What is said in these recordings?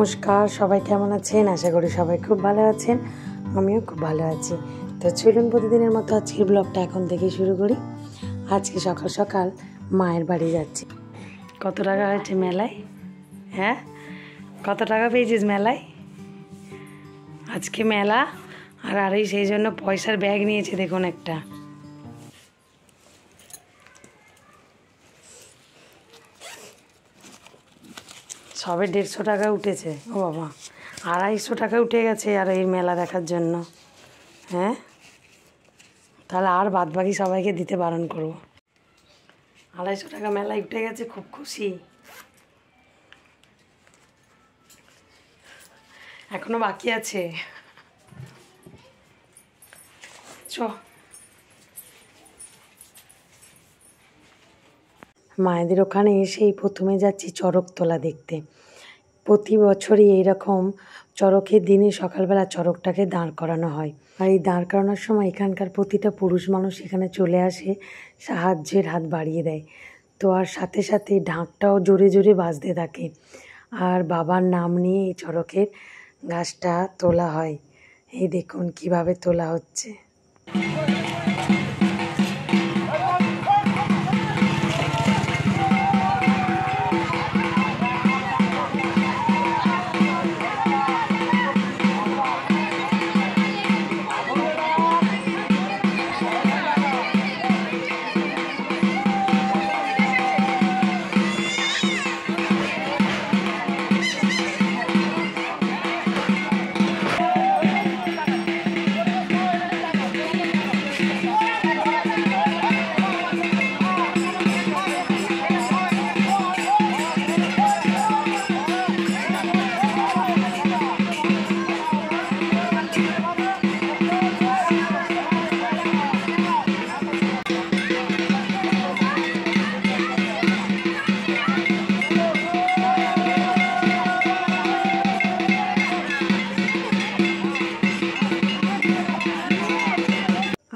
নমস্কার, সবাই কেমন আছেন? আশা করি সবাই খুব ভালো আছেন। আমিও খুব ভালো আছি। তো চলুন প্রতিদিনের মতো আজকের ব্লগটা এখন থেকে শুরু করি। আজকে সকাল সকাল মায়ের বাড়ি যাচ্ছি। কত টাকা হয়েছে মেলায়? হ্যাঁ, কত টাকা পেয়েছিস মেলায়? আজকে মেলা আর সেই জন্য পয়সার ব্যাগ নিয়েছে, দেখুন একটা। সবে 150 টাকা উঠেছে। ও বাবা, 250 টাকা উঠে গেছে আর এই মেলা দেখার জন্য। হ্যাঁ, তাহলে আর বাদ বাকি সবাইকে দিতে বারণ করবো। 250 টাকা মেলায় উঠে গেছে, খুব খুশি। এখনো বাকি আছে। চ মায়েদের ওখানে এসেই প্রথমে যাচ্ছি চড়কতলা দেখতে। প্রতি বছরই এইরকম চড়কের দিনে সকালবেলা চড়কটাকে দাঁড় করানো হয়। আর এই দাঁড় করানোর সময় এখানকার প্রতিটা পুরুষ মানুষ এখানে চলে আসে, সাহায্যের হাত বাড়িয়ে দেয়। তো আর সাথে সাথে ঢাকটাও জোরে জোরে বাজতে থাকে। আর বাবার নাম নিয়ে এই চড়কের গাছটা তোলা হয়। এই দেখুন কিভাবে তোলা হচ্ছে।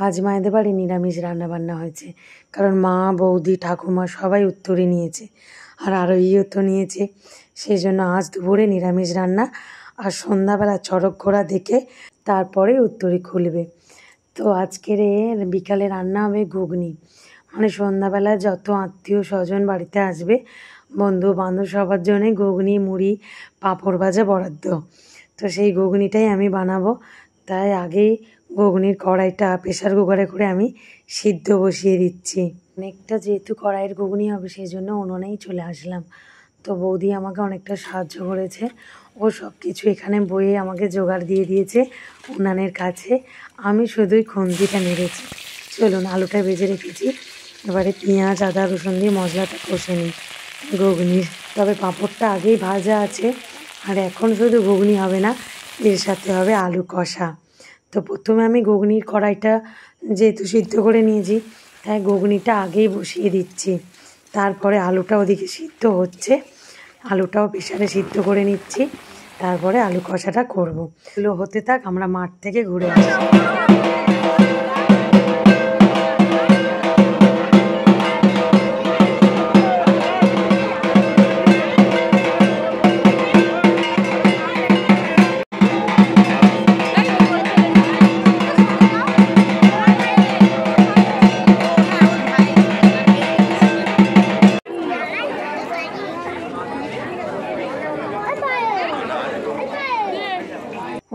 আজ মায়েদের বাড়ি নিরামিষ রান্নাবান্না হয়েছে, কারণ মা, বৌদি, ঠাকুমা সবাই উত্তরে নিয়েছে আর আরোহীও তো নিয়েছে। সেই জন্য আজ দুপুরে নিরামিষ রান্না, আর সন্ধ্যাবেলা চড়ক ঘোড়া দেখে তারপরে উত্তরী খুলবে। তো আজকের বিকালে রান্না হবে ঘুগনি। মানে সন্ধ্যাবেলা যত আত্মীয় স্বজন বাড়িতে আসবে, বন্ধু বান্ধব সবার জন্যে ঘুগনি, মুড়ি, পাঁপড় ভাজা বরাদ্দ। তো সেই ঘুগনিটাই আমি বানাবো। তাই আগেই ঘুগনির কড়াইটা প্রেসার কুকারে করে আমি সিদ্ধ বসিয়ে দিচ্ছি। অনেকটা যেহেতু কড়াইয়ের ঘুগনি হবে, সেই জন্য উনুনেই চলে আসলাম। তো বৌদি আমাকে অনেকটা সাহায্য করেছে। ও সব কিছু এখানে বয়ে আমাকে জোগাড় দিয়ে দিয়েছে উনানের কাছে। আমি শুধুই খুন্তিটা নেড়েছি। চলুন, আলুটা ভেজে রেখেছি। এবারে পেঁয়াজ, আদা, রসুন দিয়ে মশলাটা কষে নিই ঘুগনির। তবে পাঁপড়টা আগেই ভাজা আছে। আর এখন শুধু ঘুগনি হবে না, এর সাথে হবে আলু কষা। তো প্রথমে আমি ঘুগনির কড়াইটা যেহেতু সিদ্ধ করে নিয়েছি, তাই ঘুগনিটা আগেই বসিয়ে দিচ্ছি। তারপরে আলুটা ওদিকে সিদ্ধ হচ্ছে, আলুটাও প্রেসারে সিদ্ধ করে নিচ্ছি। তারপরে আলু কষাটা করবো। এগুলো হতে থাক, আমরা মাঠ থেকে ঘুরে আসি।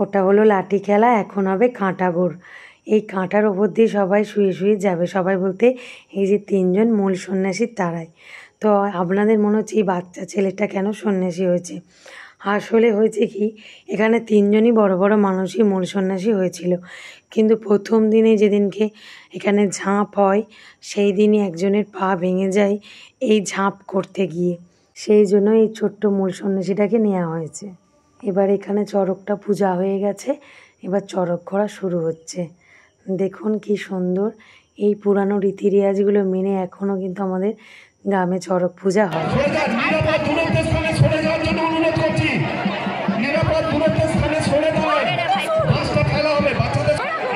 ওটা হলো লাঠি খেলা, এখন হবে কাঁটা গোড়। এই কাঁটার ওপর দিয়ে সবাই শুয়ে শুয়ে যাবে। সবাই বলতে এই যে 3জন মূল সন্ন্যাসী তারাই। তো আপনাদের মনে হচ্ছে এই বাচ্চা ছেলেটা কেন সন্ন্যাসী হয়েছে? আসলে হয়েছে কি, এখানে 3জনই বড় বড় মানুষই মূল সন্ন্যাসী হয়েছিল। কিন্তু প্রথম দিনে যেদিনকে এখানে ঝাঁপ হয়, সেই দিনই একজনের পা ভেঙে যায় এই ঝাঁপ করতে গিয়ে। সেই জন্য এই ছোট্ট মূল সন্ন্যাসীটাকে নেওয়া হয়েছে। এবার এখানে চড়কটা পূজা হয়ে গেছে, এবার চড়ক ঘোরা শুরু হচ্ছে। দেখুন কি সুন্দর। এই পুরানো রীতি রেওয়াজগুলো মেনে এখনও কিন্তু আমাদের গ্রামে চড়ক পূজা হয়।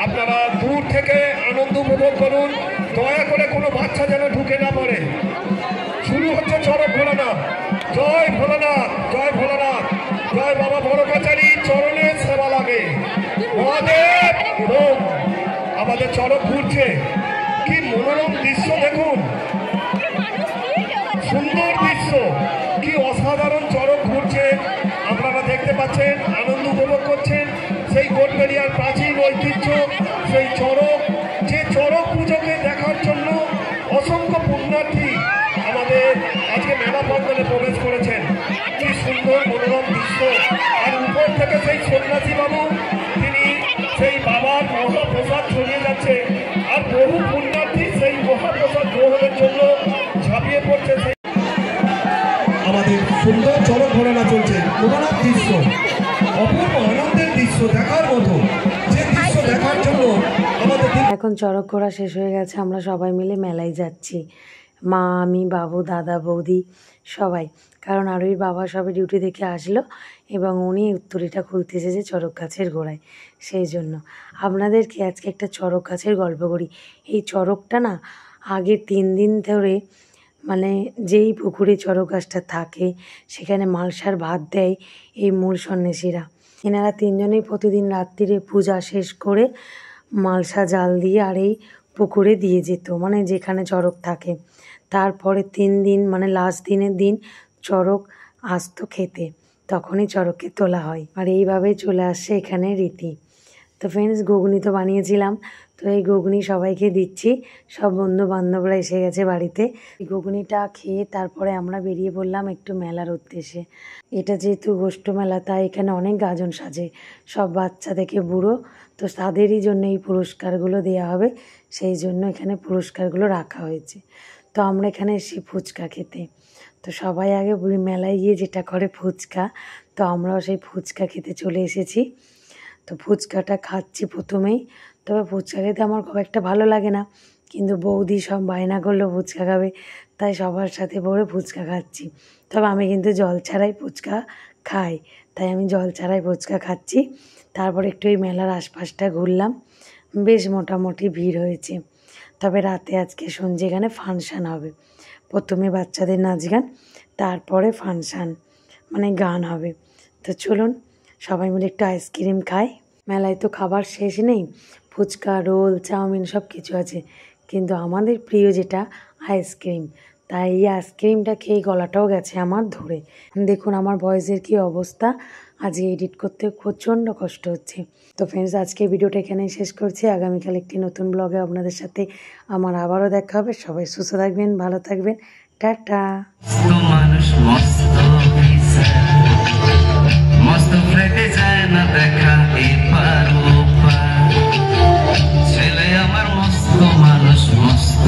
আপনারা দূর থেকে আনন্দ উপভোগ করুন, দয়া করে কোনো বাচ্চা যেন ঢুকে না পড়ে। শুরু হচ্ছে চড়ক ভোলানাথ। জয় ভোলানাথ, জয় ভোলানাথ, জয় বাবা চড়ক ঘুরছে, কি মনোরম দৃশ্য দেখুন, সুন্দর দৃশ্য, কি অসাধারণ চড়ক ঘুরছে আপনারা দেখতে পাচ্ছেন, আনন্দ উপভোগ করছেন। সেই কোটবেড়িয়ার প্রাচীন ঐতিহ্য সেই চড়ক, যে চড়ক পুজোকে দেখার জন্য অসংখ্য পুণ্যার্থী আমাদের আজকে মেলা প্রাঙ্গণে প্রবেশ করেছেন। কি সুন্দর মনোরম দৃশ্য, আর উপর থেকে সেই সন্ন্যাসী বাবু তিনি সেই বাবার মহাপ্রসাদ ছড়িয়ে যাচ্ছে, আর বহু পুণ্যার্থী সেই মহাপ্রসাদ গ্রহণের জন্য ঝাঁপিয়ে পড়ছে। আমাদের সুন্দর চড়ক ঘোরানো চলছে, মনোরম দৃশ্য, অপূর্ব আনন্দের দৃশ্য, দেখার মতো, যে দৃশ্য দেখার জন্য আমাদের। এখন চড়ক ঘোরা শেষ হয়ে গেছে, আমরা সবাই মিলে মেলায় যাচ্ছি, মা, আমি, বাবু, দাদা, বৌদি সবাই। কারণ আরোহীর বাবা সবে ডিউটি থেকে আসলো এবং উনি উত্তরীটা খুলতে এসেছে চড়ক গাছের গোড়ায়, সেই জন্য আপনাদেরকে আজকে একটা চড়ক গাছের গল্প করি। এই চড়কটা না আগে 3 দিন ধরে, মানে যেই পুকুরে চড়ক গাছটা থাকে সেখানে মালসার ভাত দেয় এই মূল সন্ন্যাসীরা। এনারা 3 জনেই প্রতিদিন রাত্রিরে পূজা শেষ করে মালসা জাল দিয়ে আর এই পুকুরে দিয়ে যেত, মানে যেখানে চড়ক থাকে। তারপরে 3 দিন, মানে লাস্ট দিনের দিন চড়ক আসতো খেতে, তখনই চড়ককে তোলা হয়। আর এইভাবেই চলে আসছে এখানে রীতি। তো ফ্রেন্ডস, ঘুগনি তো বানিয়েছিলাম, তো এই ঘুগনি সবাইকে দিচ্ছি, সব বন্ধু বান্ধবরা এসে গেছে বাড়িতে। এই ঘুগনিটা খেয়ে তারপরে আমরা বেরিয়ে পড়লাম একটু মেলার উদ্দেশ্যে। এটা যেহেতু গোষ্ঠ মেলা, তাই এখানে অনেক গাজন সাজে, সব বাচ্চা থেকে বুড়ো, তো তাদেরই জন্য এই পুরস্কারগুলো দেওয়া হবে, সেই জন্য এখানে পুরস্কারগুলো রাখা হয়েছে। তো আমরা এখানে এসেছি ফুচকা খেতে। তো সবাই আগে মেলায় গিয়ে যেটা করে ফুচকা, তো আমরাও সেই ফুচকা খেতে চলে এসেছি। তো ফুচকাটা খাচ্ছি প্রথমেই, তবে ফুচকা খেতে আমার খুব একটা ভালো লাগে না, কিন্তু বৌদি সব বায়না করলো ফুচকা খাবে, তাই সবার সাথে পড়ে ফুচকা খাচ্ছি। তবে আমি কিন্তু জল ছাড়াই ফুচকা খাই, তাই আমি জল ছাড়াই ফুচকা খাচ্ছি। তারপর একটু এই মেলার আশপাশটা ঘুরলাম, বেশ মোটামুটি ভিড় হয়েছে। তবে রাতে আজকে শুনছি এখানে ফাংশান হবে, প্রথমে বাচ্চাদের নাচ গান, তারপরে ফাংশান মানে গান হবে। তো চলুন সবাই মিলে একটু আইসক্রিম খাই। মেলায় তো খাবার শেষ নেই, ফুচকা, রোল, চাউমিন সব কিছু আছে, কিন্তু আমাদের প্রিয় যেটা আইসক্রিম, তাই এই আইসক্রিমটা খেয়ে গলাটাও গেছে আমার ধরে। দেখুন আমার ভয়েসের কী অবস্থা, আজকে এডিট করতে প্রচণ্ড কষ্ট হচ্ছে। তো ফ্রেন্ডস, আজকে ভিডিওটা এখানেই শেষ করছি। আগামীকাল একটি নতুন ব্লগে আপনাদের সাথে আমার আবারও দেখা হবে। সবাই সুস্থ থাকবেন, ভালো থাকবেন, টাটা। মস্ত ফ্রেটে যায় না দেখা এপার ওপার, ছেলে আমার মস্ত মানুষ, মস্ত